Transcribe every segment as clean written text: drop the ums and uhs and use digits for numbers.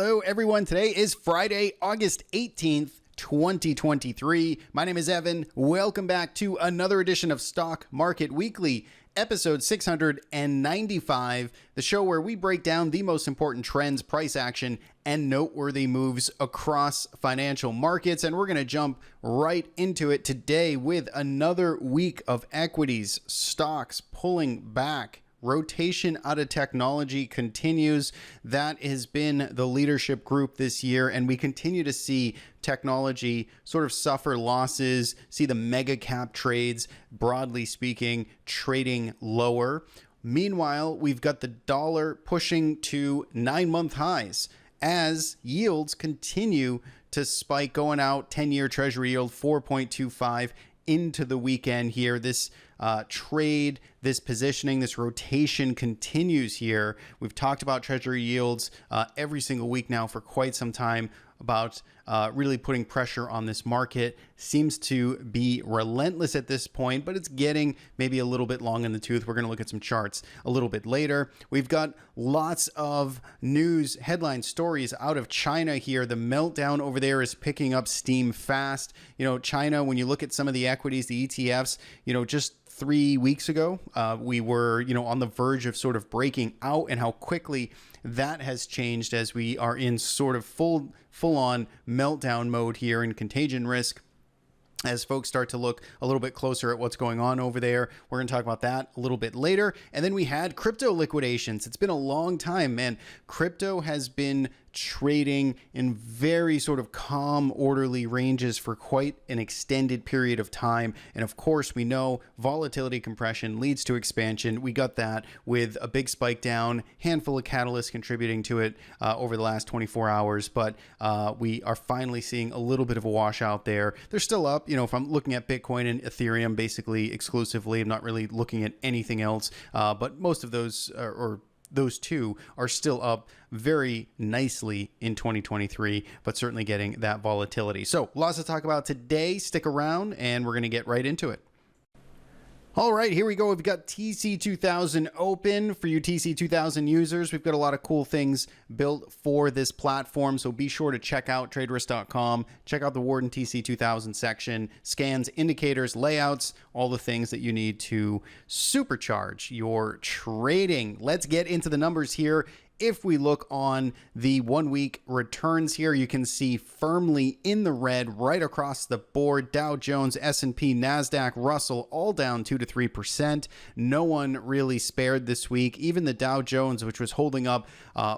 Hello, everyone. Today is Friday, August 18th, 2023. My name is Evan. Welcome back to another edition of Stock Market Weekly, episode 695, the show where we break down the most important trends, price action, and noteworthy moves across financial markets. And we're going to jump right into it today with another week of equities, stocks pulling back. Rotation out of technology continues. That has been the leadership group this year, and we continue to see technology sort of suffer losses, see the mega cap trades, broadly speaking, trading lower. Meanwhile, we've got the dollar pushing to 9-month highs as yields continue to spike, going out 10-year treasury yield 4.25 into the weekend here. This trade, this positioning, this rotation continues here. We've talked about treasury yields every single week now for quite some time about really putting pressure on this market. Seems to be relentless at this point, but it's getting maybe a little bit long in the tooth. We're going to look at some charts a little bit later. We've got lots of news, headline stories out of China here. The meltdown over there is picking up steam fast. You know, China, when you look at some of the equities, the ETFs, you know, just 3 weeks ago, we were, on the verge of sort of breaking out, and how quickly that has changed as we are in sort of full-on meltdown mode here in contagion risk. As folks start to look a little bit closer at what's going on over there. We're going to talk about that a little bit later. And then we had crypto liquidations. It's been a long time, man. Crypto has been trading in very sort of calm, orderly ranges for quite an extended period of time. And of course, we know volatility compression leads to expansion. We got that with a big spike down, handful of catalysts contributing to it over the last 24 hours. But we are finally seeing a little bit of a washout there. They're still up. If I'm looking at Bitcoin and Ethereum basically exclusively, I'm not really looking at anything else. But most of those those two are still up very nicely in 2023, but certainly getting that volatility. So lots to talk about today. Stick around and we're going to get right into it. All right, here we go. We've got TC2000 open for you TC2000 users. We've got a lot of cool things built for this platform, so be sure to check out traderisk.com. Check out the Warden TC2000 section, scans, indicators, layouts, all the things that you need to supercharge your trading. Let's get into the numbers here. If we look on the 1 week returns here, you can see firmly in the red right across the board. Dow Jones, S&P, Nasdaq, Russell, all down 2 to 3%. No one really spared this week. Even the Dow Jones, which was holding up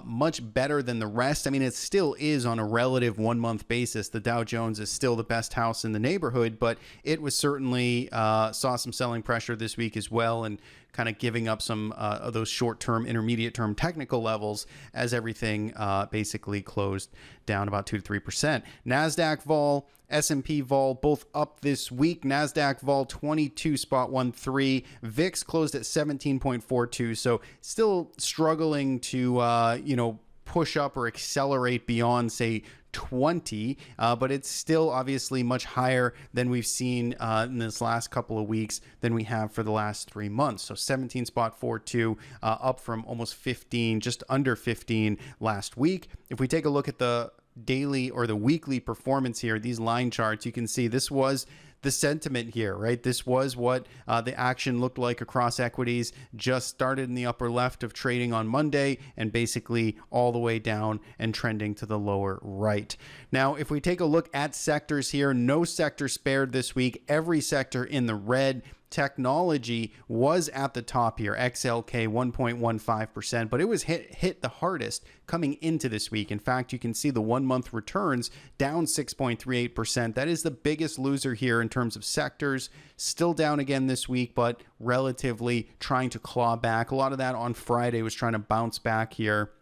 much better than the rest. I mean, it still is on a relative 1 month basis. The Dow Jones is still the best house in the neighborhood, but it was certainly saw some selling pressure this week as well, and kind of giving up some of those short-term, intermediate-term technical levels as everything basically closed down about 2 to 3%. Nasdaq vol, S&P vol, both up this week. Nasdaq vol 22.13. VIX closed at 17.42. So still struggling to push up or accelerate beyond, say, 20, but it's still obviously much higher than we've seen in this last couple of weeks than we have for the last 3 months. So 17.42, up from almost 15, just under 15 last week. If we take a look at the daily or the weekly performance here, these line charts, you can see this was the sentiment here, right? This was what the action looked like across equities. Just started in the upper left of trading on Monday and basically all the way down and trending to the lower right. Now, if we take a look at sectors here, no sector spared this week. Every sector in the red. Technology was at the top here, XLK 1.15%, but it was hit the hardest coming into this week. In fact, you can see the 1 month returns down 6.38%. That is the biggest loser here in terms of sectors. Still down again this week, but relatively trying to claw back. A lot of that on Friday was trying to bounce back here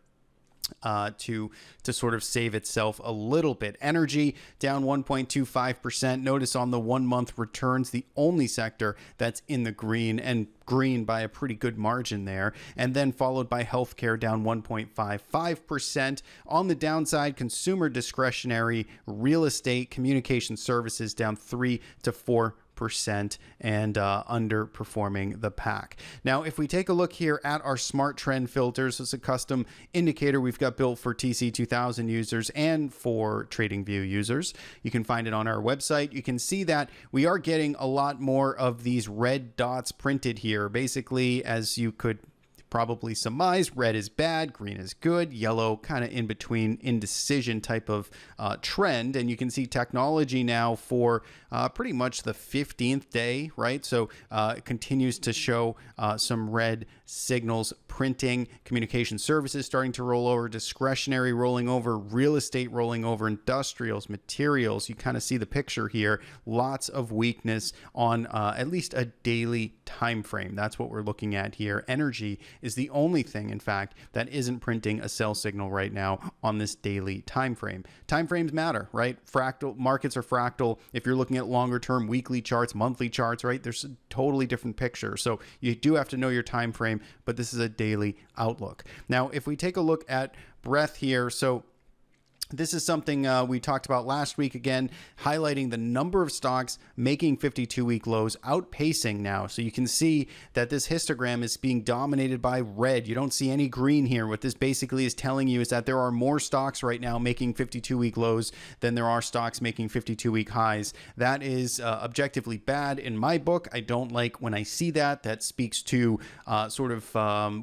to sort of save itself a little bit. Energy down 1.25%. Notice on the 1 month returns, the only sector that's in the green, and green by a pretty good margin there. And then followed by healthcare down 1.55%. On the downside, consumer discretionary, real estate, communication services down 3 to 4%. 5% and underperforming the pack. Now, if we take a look here at our smart trend filters, it's a custom indicator we've got built for TC2000 users and for TradingView users. You can find it on our website. You can see that we are getting a lot more of these red dots printed here. Basically, as you could probably surmise, red is bad, green is good, yellow kind of in between, indecision type of trend. And you can see technology now for pretty much the 15th day, right? So it continues to show some red signals printing, communication services starting to roll over, discretionary rolling over, real estate rolling over, industrials, materials. You kind of see the picture here. Lots of weakness on at least a daily time frame. That's what we're looking at here. Energy is the only thing, in fact, that isn't printing a sell signal right now on this daily time frame. Time frames matter, right? Fractal markets are fractal. If you're looking at longer term weekly charts, monthly charts, right, there's a totally different picture. So you do have to know your time frame, but this is a daily outlook. Now, if we take a look at breadth here, so this is something we talked about last week, again, highlighting the number of stocks making 52-week lows, outpacing now. So you can see that this histogram is being dominated by red. You don't see any green here. What this basically is telling you is that there are more stocks right now making 52-week lows than there are stocks making 52-week highs. That is objectively bad in my book. I don't like when I see that. That speaks to sort of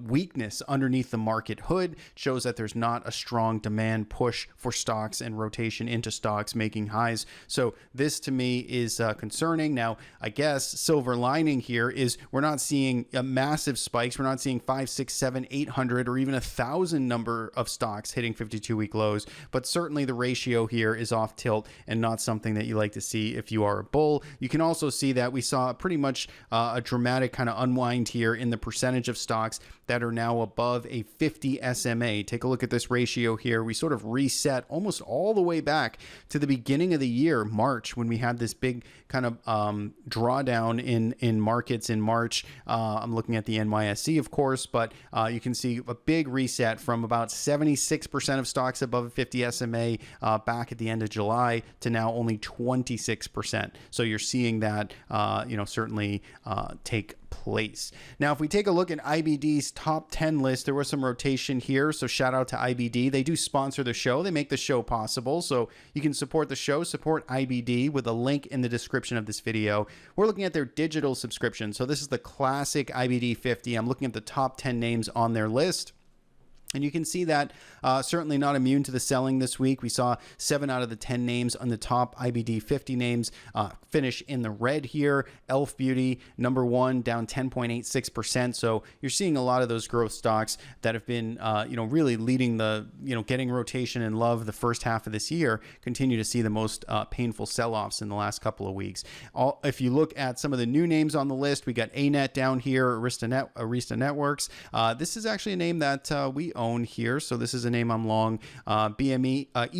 weakness underneath the market hood. It shows that there's not a strong demand push for stocks and rotation into stocks making highs. So this to me is concerning. Now, I guess silver lining here is we're not seeing massive spikes. We're not seeing 5, 6, 7, 800 or even 1,000 number of stocks hitting 52-week lows, but certainly the ratio here is off tilt and not something that you like to see if you are a bull. You can also see that we saw pretty much a dramatic kind of unwind here in the percentage of stocks that are now above a 50 SMA. Take a look at this ratio here. We sort of reset almost all the way back to the beginning of the year, March, when we had this big kind of drawdown in markets in March. I'm looking at the NYSE, of course, but you can see a big reset from about 76% of stocks above 50 SMA back at the end of July to now only 26%. So you're seeing that, certainly take place. Now, if we take a look at IBD's top 10 list, there was some rotation here. So shout out to IBD. They do sponsor the show. They make the show possible. So you can support the show, support IBD with a link in the description of this video. We're looking at their digital subscription. So this is the classic IBD 50. I'm looking at the top 10 names on their list. And you can see that certainly not immune to the selling this week. We saw 7 out of the 10 names on the top IBD 50 names finish in the red here. Elf Beauty, number 1, down 10.86%. So you're seeing a lot of those growth stocks that have been, really leading the, getting rotation and love the first half of this year, continue to see the most painful sell-offs in the last couple of weeks. If you look at some of the new names on the list, we got ANET down here, Arista Networks. This is actually a name that we own here. So this is a name I'm long. EME, and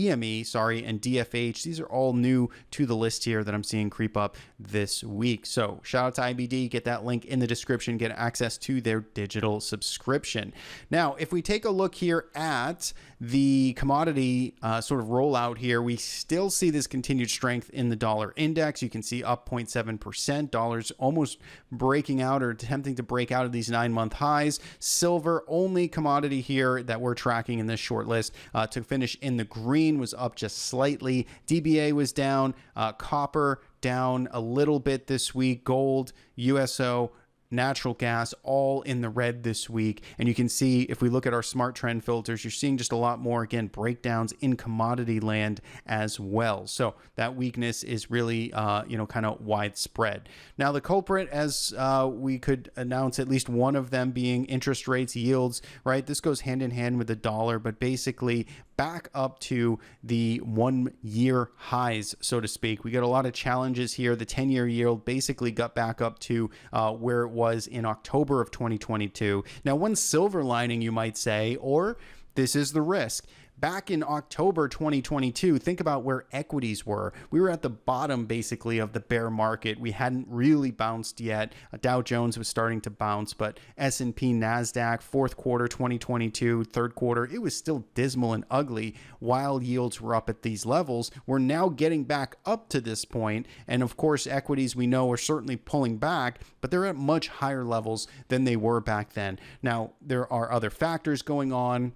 DFH. These are all new to the list here that I'm seeing creep up this week. So shout out to IBD. Get that link in the description. Get access to their digital subscription. Now, if we take a look here at the commodity sort of rollout here, we still see this continued strength in the dollar index. You can see up 0.7%. Dollars almost breaking out or attempting to break out of these 9-month highs. Silver, only commodity here that we're tracking in this short list to finish in the green, was up just slightly. DBA was down. Copper down a little bit this week. Gold, USO, natural gas, all in the red this week. And you can see, if we look at our smart trend filters, you're seeing just a lot more, again, breakdowns in commodity land as well. So that weakness is really, kind of widespread. Now, the culprit, as we could announce at least one of them being interest rates, yields, right? This goes hand in hand with the dollar, but basically back up to the 1-year highs, so to speak. We got a lot of challenges here. The 10-year yield basically got back up to where it was in October of 2022. Now, one silver lining, you might say, or this is the risk. back in October 2022, think about where equities were. We were at the bottom basically of the bear market. We hadn't really bounced yet. Dow Jones was starting to bounce, but S&P, Nasdaq, fourth quarter 2022, third quarter, it was still dismal and ugly while yields were up at these levels. We're now getting back up to this point, and of course equities we know are certainly pulling back, but they're at much higher levels than they were back then. Now, there are other factors going on.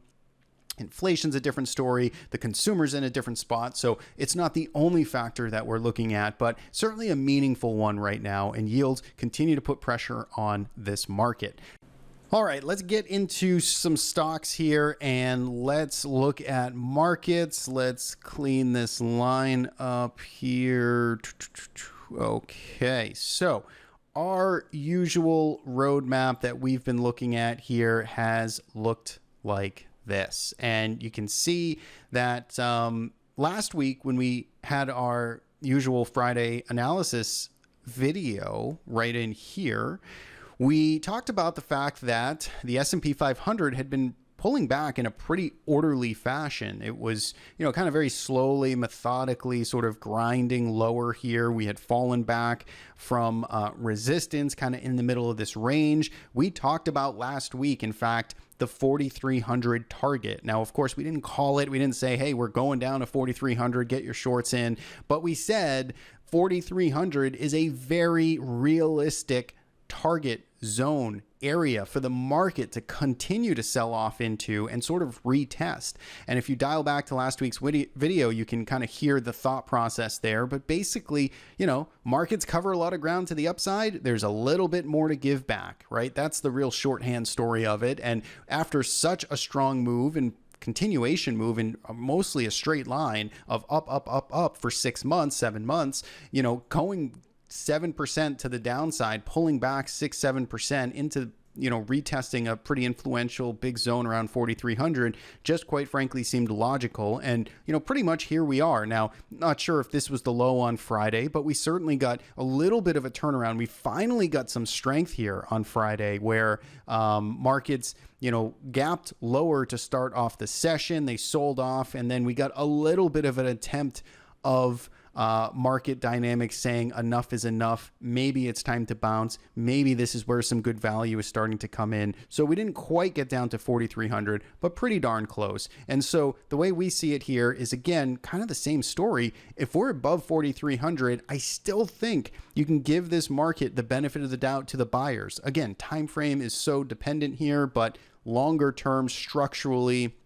Inflation's a different story. The consumer's in a different spot. So it's not the only factor that we're looking at, but certainly a meaningful one right now. And yields continue to put pressure on this market. All right, let's get into some stocks here and let's look at markets. Let's clean this line up here. Okay, so our usual roadmap that we've been looking at here has looked like this. And you can see that last week when we had our usual Friday analysis video right in here, we talked about the fact that the S&P 500 had been pulling back in a pretty orderly fashion. It was, kind of very slowly, methodically sort of grinding lower here. We had fallen back from resistance kind of in the middle of this range. We talked about last week, in fact, the 4,300 target. Now, of course, we didn't call it. We didn't say, hey, we're going down to 4,300, get your shorts in. But we said 4,300 is a very realistic target zone area for the market to continue to sell off into and sort of retest. And if you dial back to last week's video, you can kind of hear the thought process there. But basically, markets cover a lot of ground to the upside. There's a little bit more to give back, right? That's the real shorthand story of it. And after such a strong move and continuation move in mostly a straight line of up for 6 months, 7 months, going 7% to the downside, pulling back 6-7% into retesting a pretty influential big zone around 4,300 just quite frankly seemed logical. And pretty much here we are now. Not sure if this was the low on Friday, but we certainly got a little bit of a turnaround. We finally got some strength here on Friday where markets gapped lower to start off the session. They sold off, and then we got a little bit of an attempt of market dynamics saying enough is enough. Maybe it's time to bounce. Maybe this is where some good value is starting to come in. So we didn't quite get down to 4,300, but pretty darn close. And so the way we see it here is, again, kind of the same story. If we're above 4,300, I still think you can give this market the benefit of the doubt to the buyers. Again, time frame is so dependent here, but longer term structurally,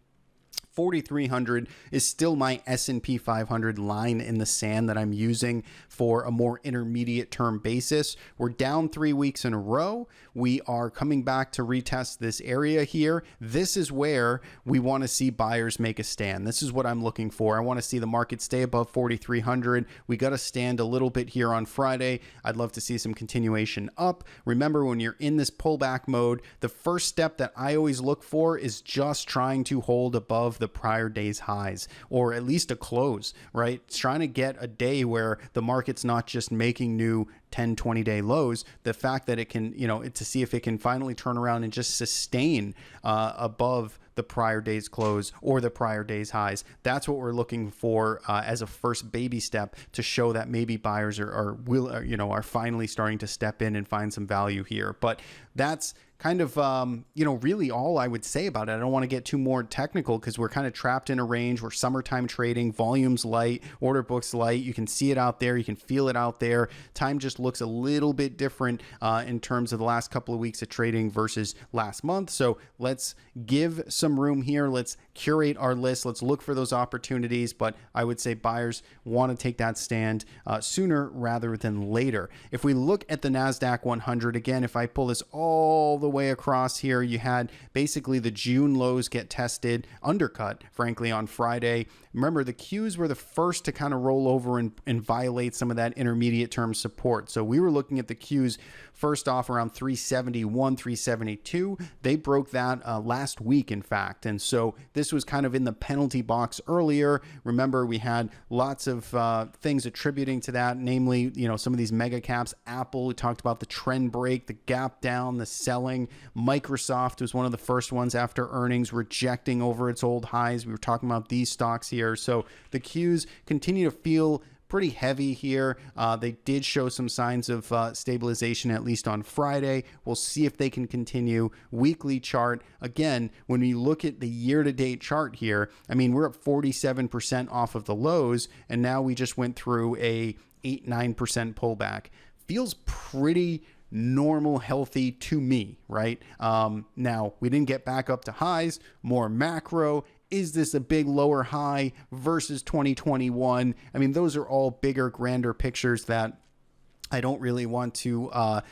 4,300 is still my S&P 500 line in the sand that I'm using for a more intermediate term basis. We're down 3 weeks in a row. We are coming back to retest this area here. This is where we want to see buyers make a stand. This is what I'm looking for. I want to see the market stay above 4,300. We got to stand a little bit here on Friday. I'd love to see some continuation up. Remember, when you're in this pullback mode, the first step that I always look for is just trying to hold above the prior day's highs, or at least a close, right? It's trying to get a day where the market's not just making new 10, 20-day lows. The fact that it can, to see if it can finally turn around and just sustain above the prior day's close or the prior day's highs. That's what we're looking for as a first baby step to show that maybe buyers are finally starting to step in and find some value here. But that's kind of, really all I would say about it. I don't want to get too more technical because we're kind of trapped in a range. We're summertime trading, volumes light, order books light. You can see it out there. You can feel it out there. Time just looks a little bit different in terms of the last couple of weeks of trading versus last month. So let's give some room here. Let's curate our list. Let's look for those opportunities. But I would say buyers want to take that stand sooner rather than later. If we look at the Nasdaq 100, again, if I pull this all the way across here, you had basically the June lows get tested, undercut, frankly, on Friday. Remember, the Qs were the first to kind of roll over and violate some of that intermediate term support. So we were looking at the Qs first off around 371, 372. They broke that last week, in fact. And so this was kind of in the penalty box earlier. Remember, we had lots of things attributing to that, namely, some of these mega caps. Apple, we talked about the trend break, the gap down, the selling. selling. Microsoft was one of the first ones after earnings, rejecting over its old highs. We were talking about these stocks here. So the Qs continue to feel pretty heavy here. They did show some signs of stabilization, at least on Friday. We'll see if they can continue. Weekly chart, again, when we look at the year-to-date chart here, I mean, we're up 47% off of the lows, and now we just went through a 8-9% pullback. Feels pretty normal, healthy to me, right? Now, we didn't get back up to highs, more macro. Is this a big lower high versus 2021? I mean, those are all bigger, grander pictures that I don't really want to,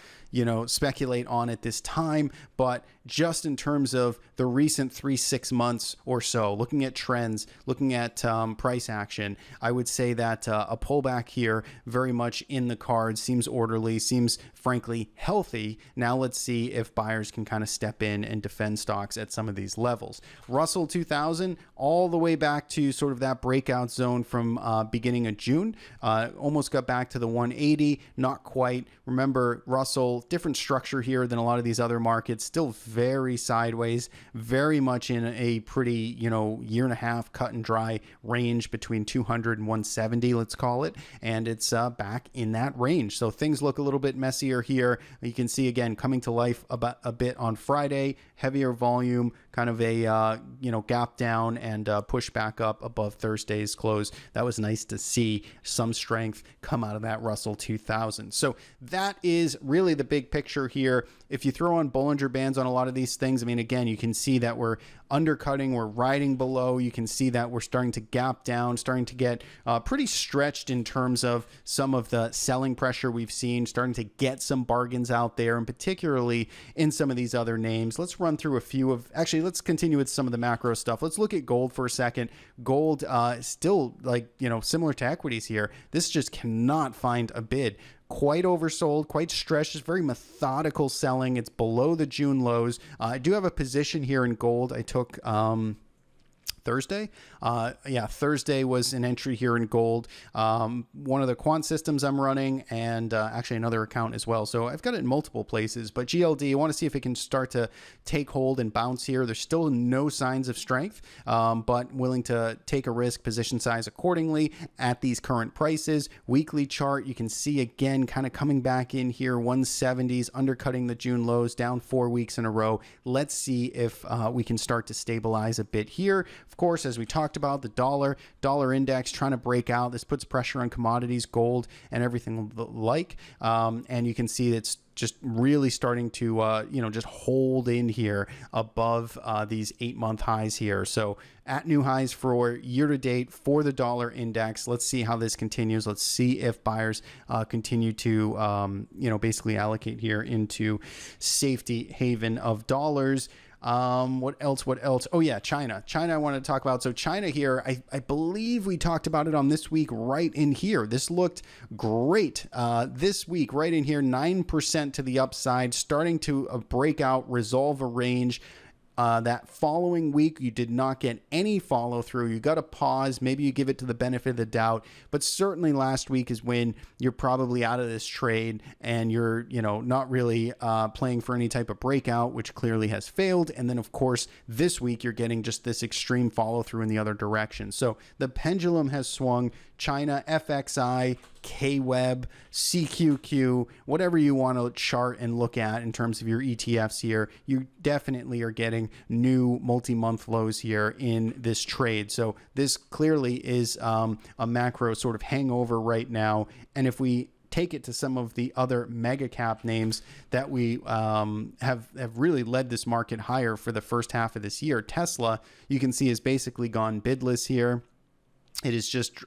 speculate on at this time. But just in terms of the recent 3-6 months or so, looking at trends, looking at price action, I would say that a pullback here very much in the cards, seems orderly, seems frankly healthy. Now let's see if buyers can kind of step in and defend stocks at some of these levels. Russell 2000 all the way back to sort of that breakout zone from beginning of June, almost got back to the 180, not quite. Remember, Russell, different structure here than a lot of these other markets, still very sideways, very much in a pretty, year and a half cut and dry range between 200 and 170, let's call it. And it's back in that range. So things look a little bit messier here. You can see again, coming to life about a bit on Friday, heavier volume, kind of a, gap down and push back up above Thursday's close. That was nice to see some strength come out of that Russell 2000. So that is really the big picture here. If you throw on Bollinger Bands on a lot of these things, I mean, again, you can see that we're undercutting, we're riding below. You can see that we're starting to gap down, starting to get pretty stretched in terms of some of the selling pressure we've seen, starting to get some bargains out there, and particularly in some of these other names. Let's run through a few of, actually, let's continue with some of the macro stuff. Let's look at gold for a second. Gold still similar to equities here. This just cannot find a bid. Quite oversold, quite stretched, just very methodical selling. It's below the June lows. I do have a position here in gold. I took Thursday. Thursday was an entry here in gold. One of the quant systems I'm running, and actually another account as well. So I've got it in multiple places, but GLD, I want to see if it can start to take hold and bounce here. There's still no signs of strength, but willing to take a risk, position size accordingly at these current prices. Weekly chart, you can see again, kind of coming back in here, 170s, undercutting the June lows, down 4 weeks in a row. Let's see if we can start to stabilize a bit here. Of course, as we talked about, the dollar index trying to break out. This puts pressure on commodities, gold, and everything like. And you can see it's just really starting to, just hold in here above these 8-month highs here. So at new highs for year to date for the dollar index. Let's see how this continues. Let's see if buyers continue to, basically allocate here into safety haven of dollars. What else? Oh yeah, China I wanted to talk about. So China here, I believe we talked about it on This Week right in here. This looked great this week right in here, 9% to the upside, starting to break out, resolve a range. That following week, you did not get any follow through. You got to pause. Maybe you give it to the benefit of the doubt. But certainly last week is when you're probably out of this trade and you're, not really playing for any type of breakout, which clearly has failed. And then, of course, this week you're getting just this extreme follow through in the other direction. So the pendulum has swung. China, FXI, KWEB, CQQ, whatever you want to chart and look at in terms of your ETFs here, you definitely are getting new multi-month lows here in this trade. So this clearly is a macro sort of hangover right now. And if we take it to some of the other mega cap names that we have really led this market higher for the first half of this year, Tesla, you can see, has basically gone bidless here. It is just,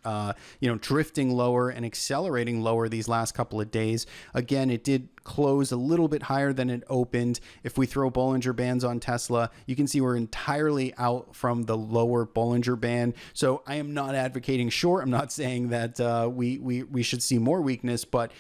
drifting lower and accelerating lower these last couple of days. Again, it did close a little bit higher than it opened. If we throw Bollinger Bands on Tesla, you can see we're entirely out from the lower Bollinger Band. So I am not advocating short. I'm not saying that we should see more weakness, but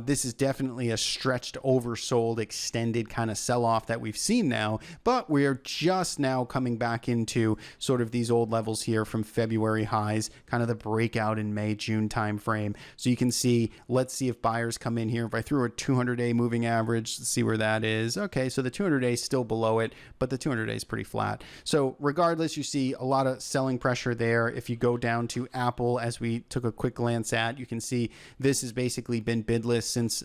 this is definitely a stretched, oversold, extended kind of sell-off that we've seen now. But we're just now coming back into sort of these old levels here from February highs, kind of the breakout in May, June timeframe. So you can see, let's see if buyers come in here. If I threw a 200-day moving average. Let's see where that is. Okay, so the 200-day is still below it, but the 200-day is pretty flat. So regardless, you see a lot of selling pressure there. If you go down to Apple, as we took a quick glance at, you can see this has basically been bidless since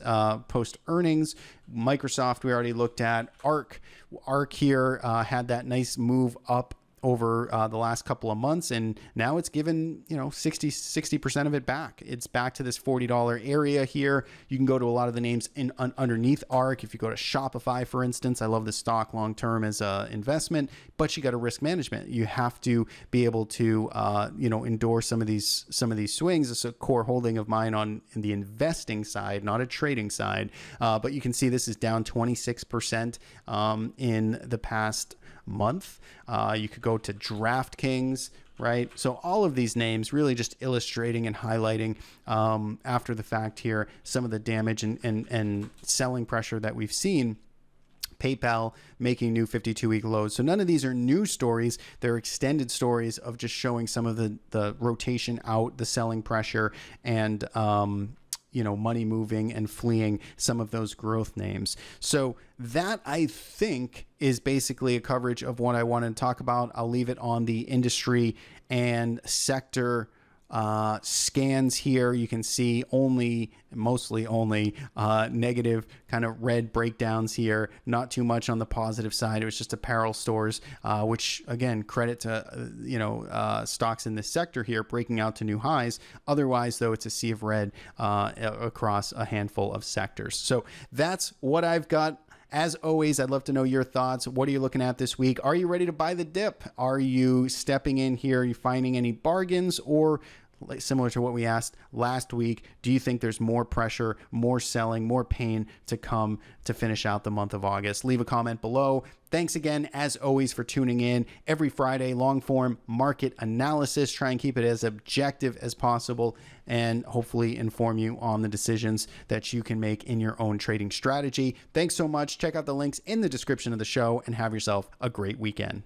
post earnings. Microsoft, we already looked at. ARC here had that nice move up over the last couple of months, and now it's given 60% of it back. It's back to this $40 area here. You can go to a lot of the names underneath ARC. If you go to Shopify, for instance, I love this stock long term as a investment, but you got a risk management. You have to be able to endure some of these swings. It's a core holding of mine on the investing side, not a trading side. But you can see this is down 26% in the past month. You could go to DraftKings, right? So all of these names really just illustrating and highlighting after the fact here some of the damage and selling pressure that we've seen. PayPal making new 52-week lows. So none of these are new stories. They're extended stories of just showing some of the rotation out, the selling pressure, and money moving and fleeing some of those growth names. So that, I think, is basically a coverage of what I wanted to talk about. I'll leave it on the industry and sector scans here. You can see mostly only negative kind of red breakdowns here, not too much on the positive side. It was just apparel stores, which again, credit to stocks in this sector here breaking out to new highs. Otherwise though, it's a sea of red across a handful of sectors. So that's what I've got. As always, I'd love to know your thoughts. What are you looking at this week? Are you ready to buy the dip? Are you stepping in here? Are you finding any bargains? Or similar to what we asked last week, do you think there's more pressure, more selling, more pain to come to finish out the month of August? Leave a comment below. Thanks again, as always, for tuning in. Every Friday, long form market analysis. Try and keep it as objective as possible and hopefully inform you on the decisions that you can make in your own trading strategy. Thanks so much. Check out the links in the description of the show and have yourself a great weekend.